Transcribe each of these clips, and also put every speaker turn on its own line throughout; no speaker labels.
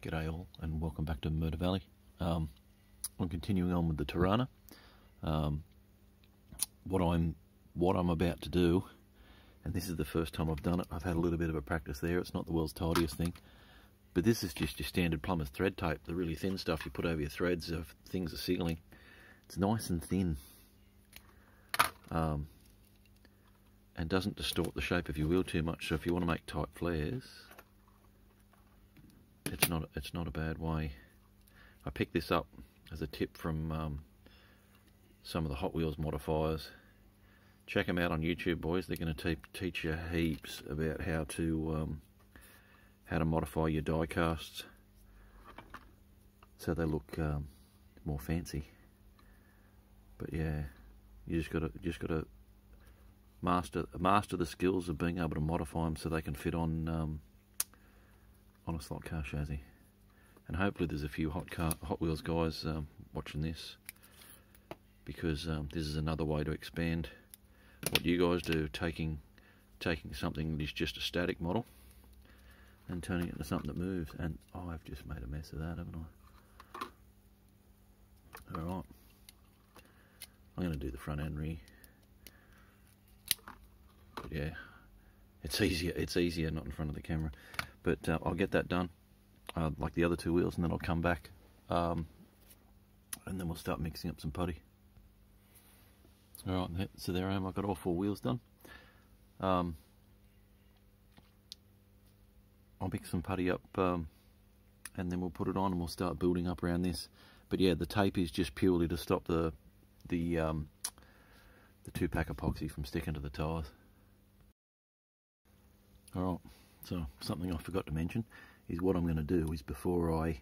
G'day all, and welcome back to Murder Valley. I'm continuing on with the Torana. What I'm about to do, and this is the first time I've done it. I've had a little bit of a practice there. It's not the world's tidiest thing, but this is just your standard plumber's thread tape, the really thin stuff you put over your threads if things are sealing. It's nice and thin, and doesn't distort the shape of your wheel too much. So if you want to make tight flares, it's not a bad way. I picked this up as a tip from some of the Hot Wheels modifiers. Check them out on YouTube, boys. They're going to teach you heaps about how to modify your die casts so they look more fancy. But yeah, you just gotta master the skills of being able to modify them so they can fit on a slot car chassis. And hopefully there's a few Hot Wheels guys watching this, because this is another way to expand what you guys do, taking something that is just a static model and turning it into something that moves. And oh, I've just made a mess of that, haven't I? Alright, I'm going to do the front and rear. But yeah, it's easier not in front of the camera. But I'll get that done, like the other two wheels, and then I'll come back, and then we'll start mixing up some putty. Alright, so there I am. I've got all four wheels done. I'll mix some putty up, and then we'll put it on and we'll start building up around this. But yeah, the tape is just purely to stop the 2-pack epoxy from sticking to the tyres. Alright, so something I forgot to mention is what I'm going to do is, before I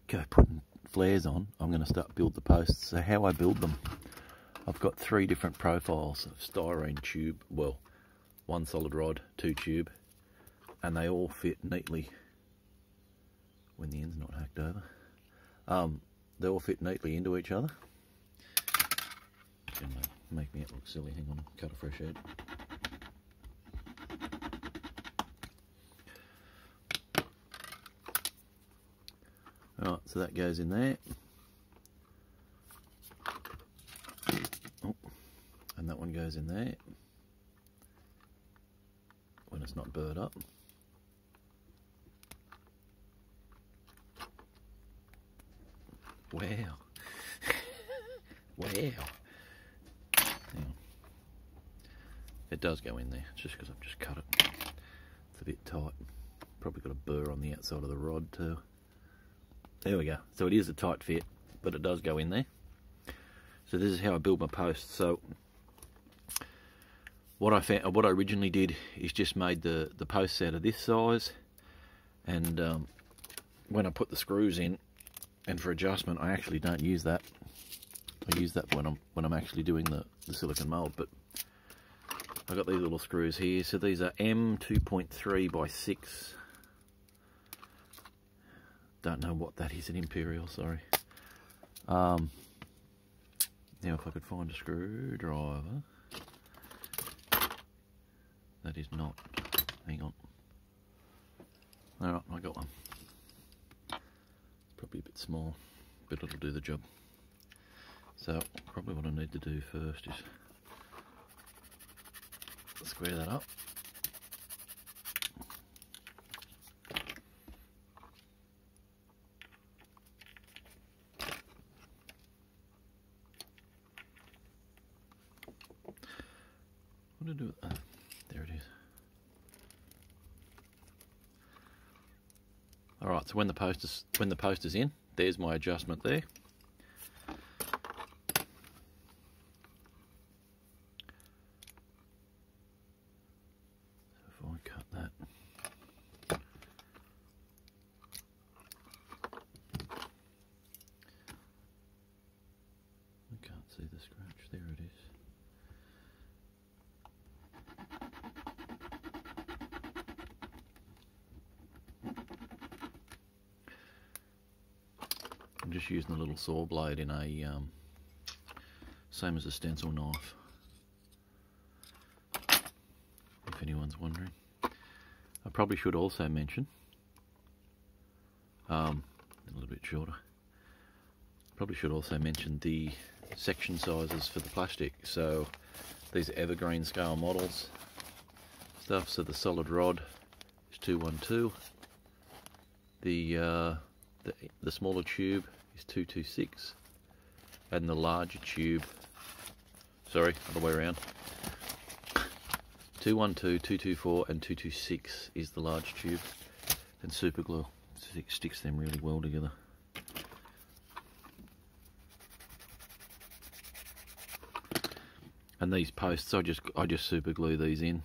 go putting flares on, I'm going to start build the posts. So how I build them, I've got 3 different profiles of styrene tube, well, 1 solid rod, 2 tube, and they all fit neatly when the end's not hacked over. They all fit neatly into each other. It's going to make me look silly. Hang on, cut a fresh head. Alright, so that goes in there. Oh, and that one goes in there when it's not burred up. Wow. Wow. Hang on. It does go in there. It's just because I've just cut it. It's a bit tight. Probably got a burr on the outside of the rod too. There we go. So it is a tight fit, but it does go in there. So this is how I build my posts. So what I originally did is just made the posts out of this size, and when I put the screws in, and for adjustment, I actually don't use that. I use that when I'm actually doing the silicone mold. But I've got these little screws here. So these are M2.3 by 6. Don't know what that is in Imperial, sorry. Now if I could find a screwdriver. That is not. Hang on. Alright, I got one. Probably a bit small, but it'll do the job. So probably what I need to do first is square that up. What do I do with that? There it is. Alright, so when the post is in, there's my adjustment there. So if I cut that, I can't see the scratch. There it is. I'm just using a little saw blade in a same as a stencil knife, if anyone's wondering. I probably should also mention a little bit shorter. Probably should also mention the section sizes for the plastic. So these are evergreen scale models stuff. So the solid rod is 212. The smaller tube is 226, and the larger tube, sorry, other way around, 212, 224 and 226 is the large tube, and super glue sticks them really well together. And these posts, I just super glue these in.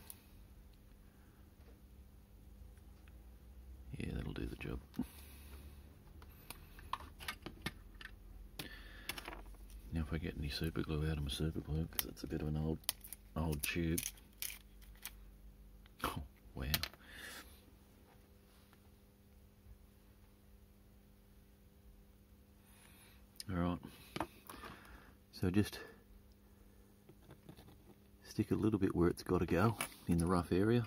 Yeah, that'll do the job. Now if I get any super glue out of my super glue, because it's a bit of an old tube. Oh, wow. Alright, so just stick a little bit where it's got to go in the rough area.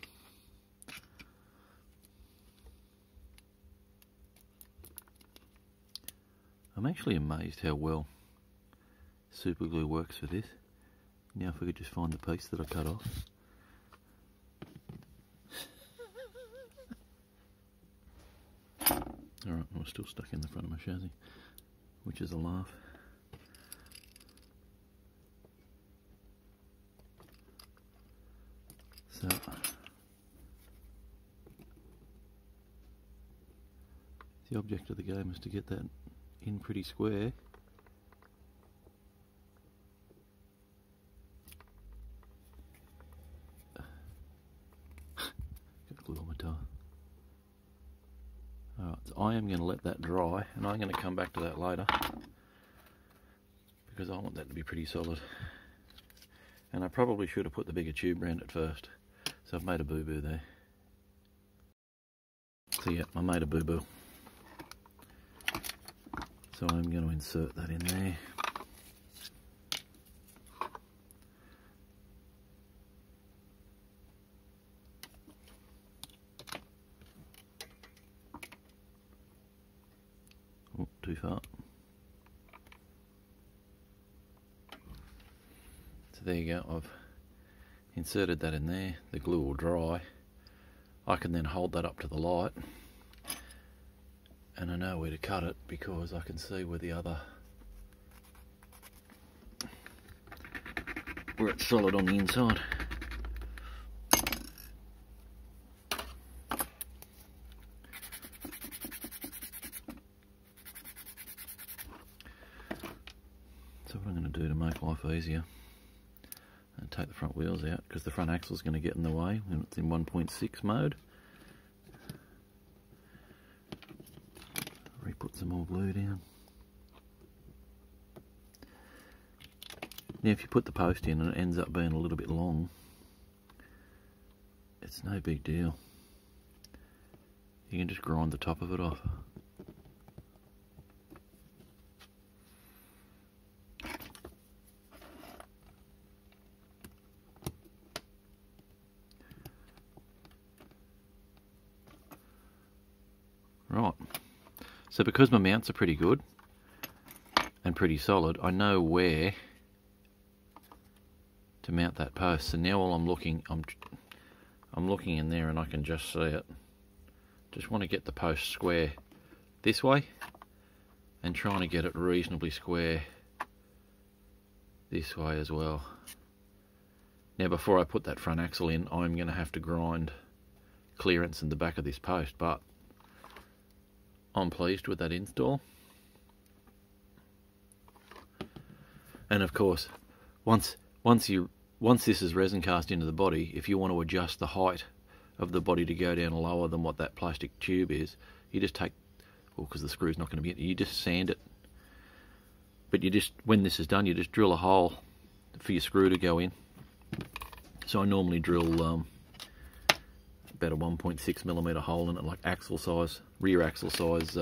I'm actually amazed how well super glue works for this. Now if we could just find the piece that I cut off. Alright, I'm still stuck in the front of my chassis, which is a laugh. So the object of the game is to get that in pretty square. Got glue on my tie. Alright, so I am going to let that dry, and I'm going to come back to that later, because I want that to be pretty solid. And I probably should have put the bigger tube around it first, so I've made a boo-boo there. So yeah, I made a boo-boo. So I'm going to insert that in there. Oh, too far. So there you go, I've inserted that in there. The glue will dry. I can then hold that up to the light, and I know where to cut it because I can see where where it's solid on the inside. So what I'm going to do to make life easier, and take the front wheels out, because the front axle is going to get in the way when it's in 1.6 mode. Re-put some more glue down. Now if you put the post in and it ends up being a little bit long, it's no big deal. You can just grind the top of it off. Right, so because my mounts are pretty good and pretty solid, I know where to mount that post. So now while I'm looking in there and I can just see it. Just want to get the post square this way and trying to get it reasonably square this way as well. Now before I put that front axle in, I'm going to have to grind clearance in the back of this post, but I'm pleased with that install. And of course, once this is resin cast into the body, if you want to adjust the height of the body to go down lower than what that plastic tube is, you just take, well, because the screw's not going to be in, you just sand it. But you just, when this is done, you just drill a hole for your screw to go in. So I normally drill about a 1.6mm hole in it, like axle size, rear axle size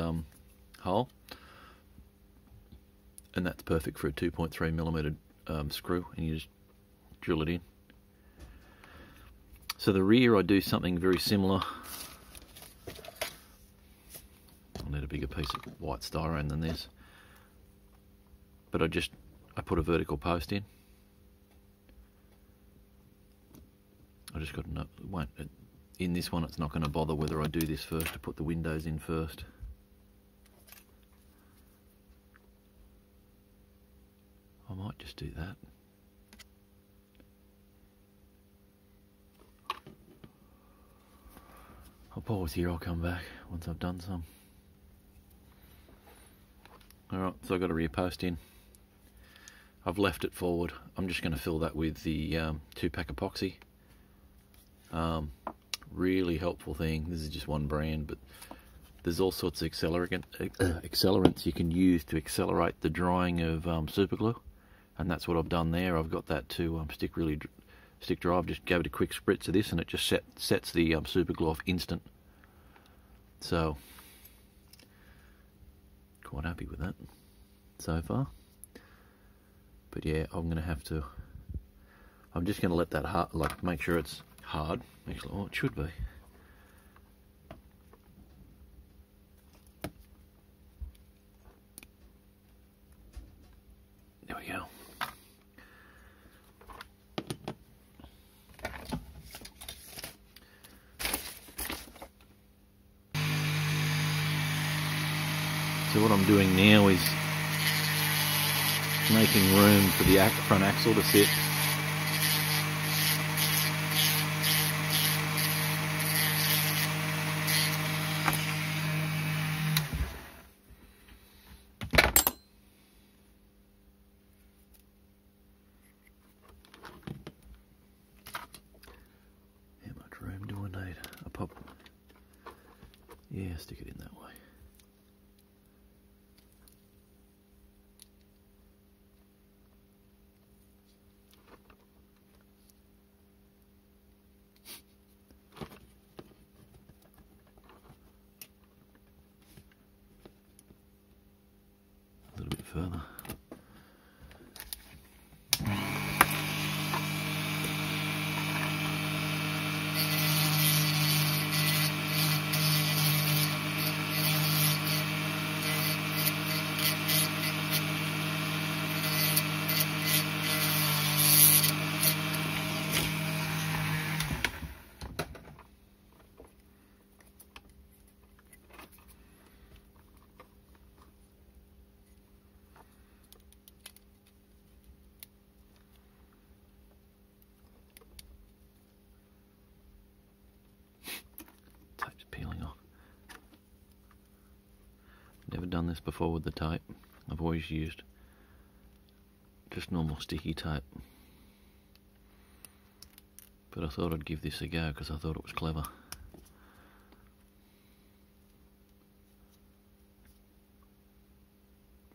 hole, and that's perfect for a 2.3mm screw, and you just drill it in. So the rear, I do something very similar. I'll need a bigger piece of white styrene than this. But I put a vertical post in. I just got enough. In this one, it's not going to bother whether I do this first to put the windows in first. I might just do that. I'll pause here, I'll come back once I've done some. Alright, so I've got a rear post in. I've left it forward. I'm just going to fill that with the 2-pack epoxy. Really helpful thing. This is just one brand, but there's all sorts of accelerants you can use to accelerate the drying of super glue, and that's what I've done there. I've got that to stick dry. I've just gave it a quick spritz of this, and it just sets the super glue off instant. So quite happy with that so far. But yeah, I'm just gonna let that make sure it's hard. Actually, oh, it should be. There we go. So what I'm doing now is making room for the front axle to sit. How much room do I need? I pop. Yeah, stick it in that way. A little bit further. Never done this before with the tape. I've always used just normal sticky tape. But I thought I'd give this a go because I thought it was clever.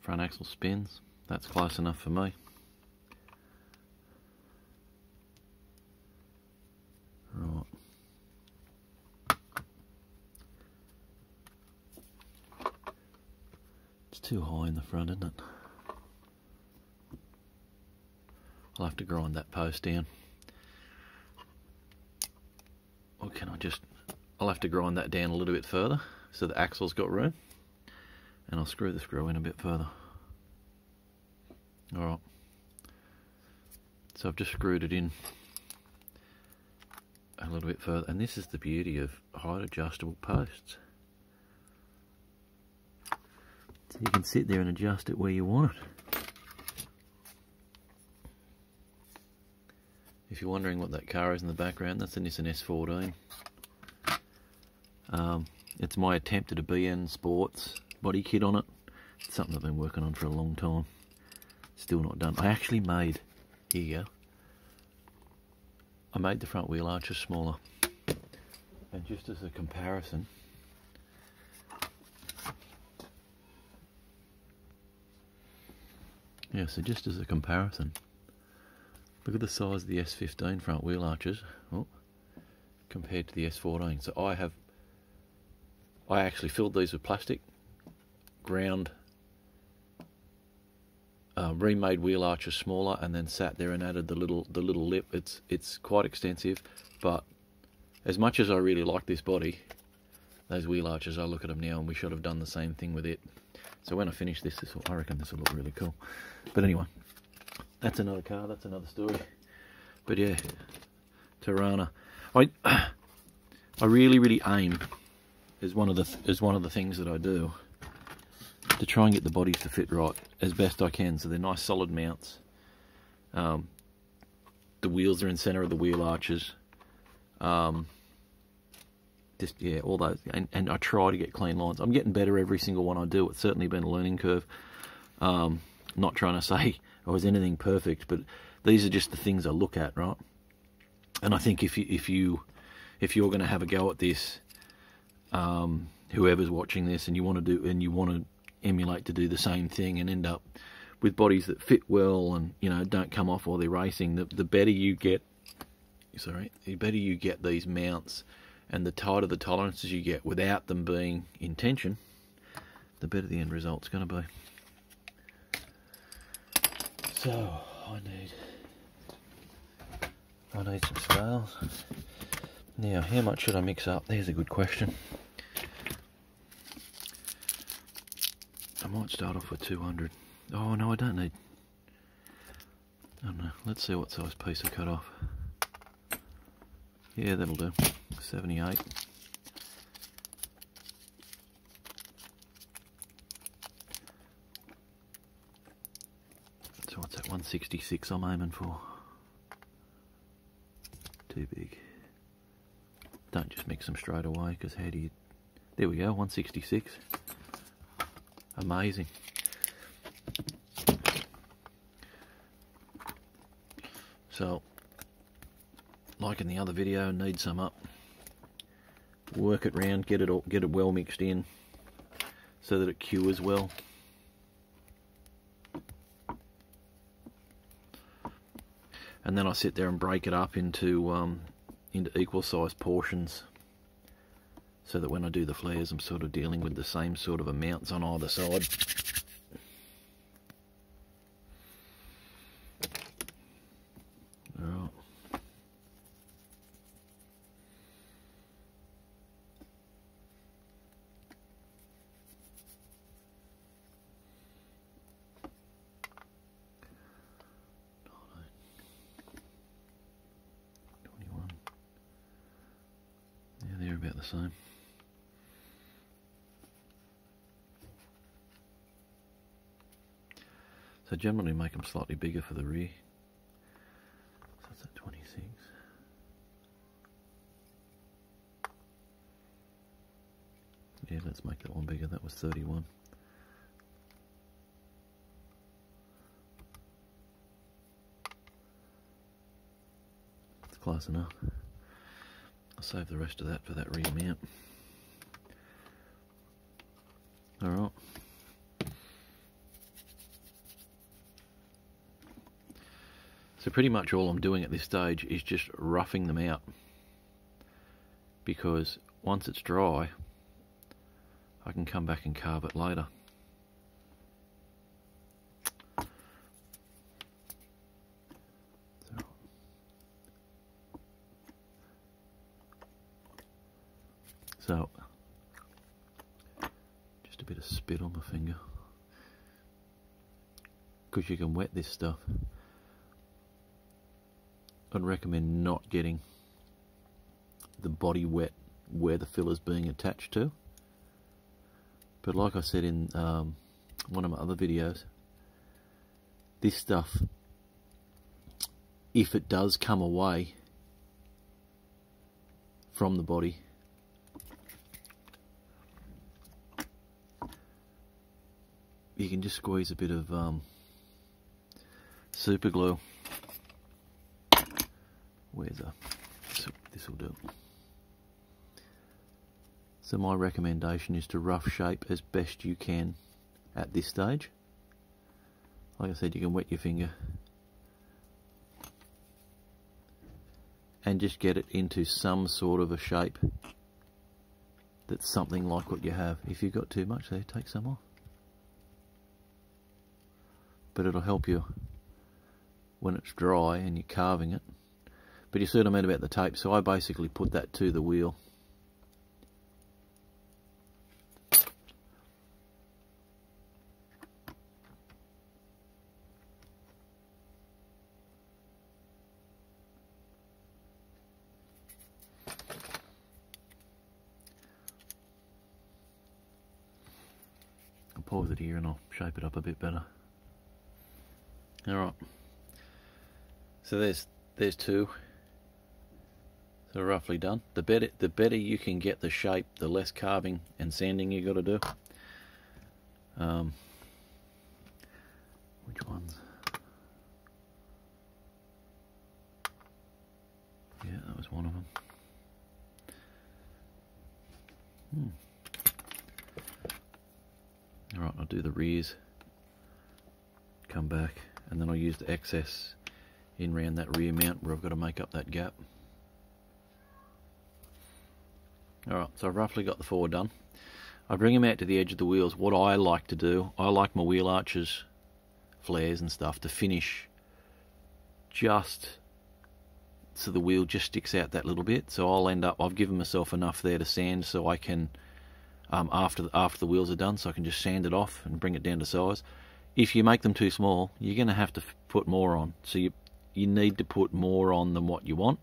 Front axle spins. That's close enough for me. Right. Too high in the front, isn't it? I'll have to grind that post down. Or can I just... I'll have to grind that down a little bit further so the axle's got room. And I'll screw the screw in a bit further. Alright. So I've just screwed it in a little bit further. And this is the beauty of height adjustable posts. So you can sit there and adjust it where you want it. If you're wondering what that car is in the background, that's a Nissan S14. It's my attempt at a BN Sports body kit on it. It's something I've been working on for a long time. Still not done. I actually made, here you go, I made the front wheel arches smaller. And just as a comparison, yeah, so just as a comparison, look at the size of the S15 front wheel arches compared to the S14. So I actually filled these with plastic, ground, remade wheel arches smaller, and then sat there and added the little lip. It's quite extensive, but as much as I really like this body, those wheel arches, I look at them now and we should have done the same thing with it. So when I finish this, I reckon this will look really cool. But anyway, that's another car, that's another story. But yeah, Torana. I really aim as one of the things that I do to try and get the bodies to fit right as best I can. So they're nice solid mounts. The wheels are in center of the wheel arches. Just, yeah, all those, and I try to get clean lines. I'm getting better every single one I do. It's certainly been a learning curve. Not trying to say I was anything perfect, but these are just the things I look at, right? And I think if you're going to have a go at this, whoever's watching this, and you want to emulate to do the same thing and end up with bodies that fit well and, you know, don't come off while they're racing, the better you get. The better you get these mounts, and the tighter the tolerances you get without them being in tension, the better the end result's going to be. So I need some scales. Now, how much should I mix up? There's a good question. I might start off with 200. Oh no, I don't need. I don't know. Let's see what size piece I cut off. Yeah, that'll do. 78. So what's that? 166 I'm aiming for. Too big. Don't just mix them straight away, because how do you... There we go, 166. Amazing. So, like in the other video, knead some up, work it round, get it well mixed in, so that it cures well. And then I sit there and break it up into equal sized portions, so that when I do the flares, I'm sort of dealing with the same sort of amounts on either side. Alright. They're about the same. So generally make them slightly bigger for the rear. So that's at 26. Yeah, let's make that one bigger. That was 31. That's close enough. I'll save the rest of that for that rear mount. Alright. So pretty much all I'm doing at this stage is just roughing them out, because once it's dry, I can come back and carve it later. So, just a bit of spit on my finger, because you can wet this stuff. I'd recommend not getting the body wet where the filler's being attached to. But like I said in one of my other videos, this stuff, if it does come away from the body, you can just squeeze a bit of super glue. Where's this will do. So my recommendation is to rough shape as best you can at this stage. Like I said, you can wet your finger and just get it into some sort of a shape that's something like what you have. If you've got too much there, take some off. But it'll help you when it's dry and you're carving it. But you see what I mean about the tape. So I basically put that to the wheel pause it here and I'll shape it up a bit better. Alright, so there's two. So roughly done. The better you can get the shape, the less carving and sanding you got to do. Which ones? Yeah, that was one of them. Alright, I'll do the rears, come back, and then I'll use the excess in round that rear mount where I've got to make up that gap. Alright, so I've roughly got the four done. I bring them out to the edge of the wheels. What I like to do, I like my wheel arches, flares and stuff to finish just so the wheel just sticks out that little bit. So I'll end up, I've given myself enough there to sand so I can, after the wheels are done, so I can just sand it off and bring it down to size. If you make them too small, you're going to have to put more on. So you need to put more on than what you want.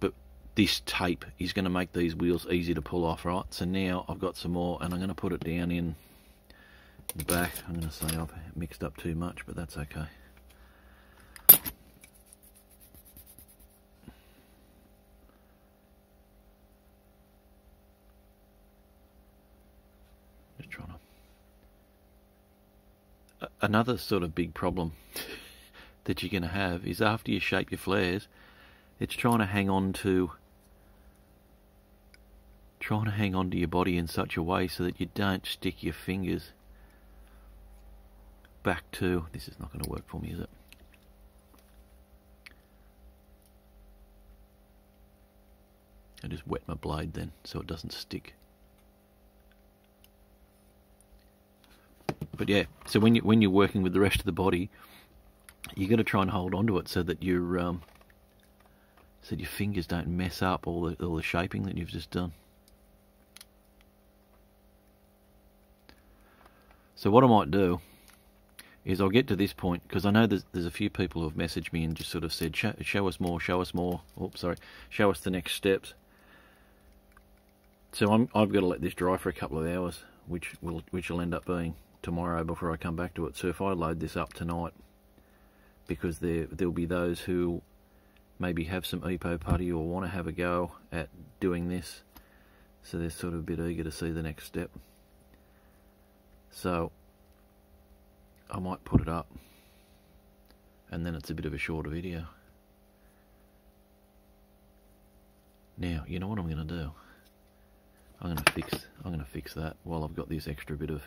But this tape is going to make these wheels easy to pull off, right? So now I've got some more, and I'm going to put it down in the back. I'm going to say I've mixed up too much, but that's okay. Just trying to... Another sort of big problem that you're going to have is after you shape your flares, it's trying to hang on to your body in such a way so that you don't stick your fingers back to... This is not going to work for me, is it? I just wet my blade then so it doesn't stick. But yeah, so when you're working with the rest of the body, you got to try and hold on to it so that your fingers don't mess up all the shaping that you've just done. So what I might do is I'll get to this point, because I know there's a few people who have messaged me and just sort of said, show us more, show us more. Oops, sorry, show us the next steps. So I've got to let this dry for a couple of hours, which will end up being tomorrow before I come back to it. So if I load this up tonight, because there'll be those who maybe have some EPO putty or want to have a go at doing this, so they're sort of a bit eager to see the next step. So I might put it up, and then it's a bit of a shorter video. Now, you know what I'm going to do? I'm going to fix that while I've got this extra bit of...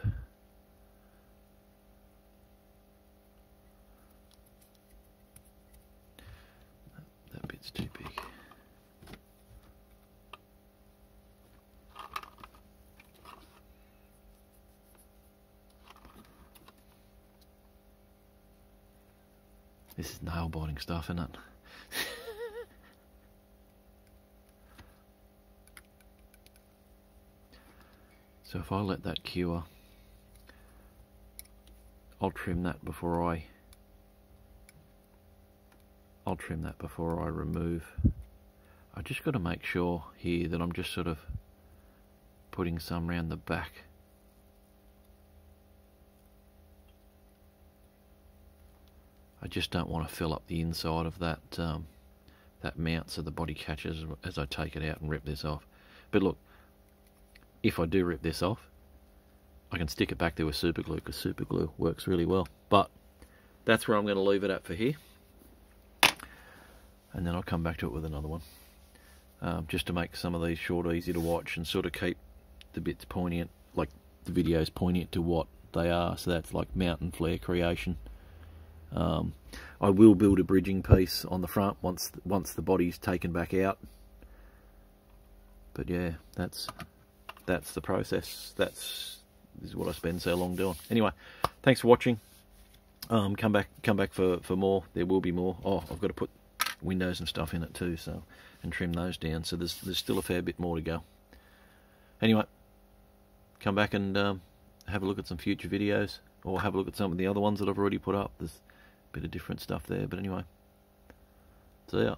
That bit's too big. This is nail biting stuff, isn't it? So if I let that cure, I'll trim that before I remove. I just got to make sure here that I'm just sort of putting some around the back. I just don't want to fill up the inside of that that mount so the body catches as I take it out and rip this off. But look, if I do rip this off, I can stick it back there with super glue, because super glue works really well. But that's where I'm going to leave it at for here, and then I'll come back to it with another one, just to make some of these short easy to watch and sort of keep the bits poignant, like the videos poignant to what they are. So that's like mountain flare creation. I will build a bridging piece on the front once the body's taken back out. But yeah, that's the process. This is what I spend so long doing. Anyway, thanks for watching. Come back for more. There will be more. Oh, I've got to put windows and stuff in it too, so, and trim those down. So there's still a fair bit more to go. Anyway, come back and have a look at some future videos, or have a look at some of the other ones that I've already put up. There's a bit of different stuff there, but anyway, see ya.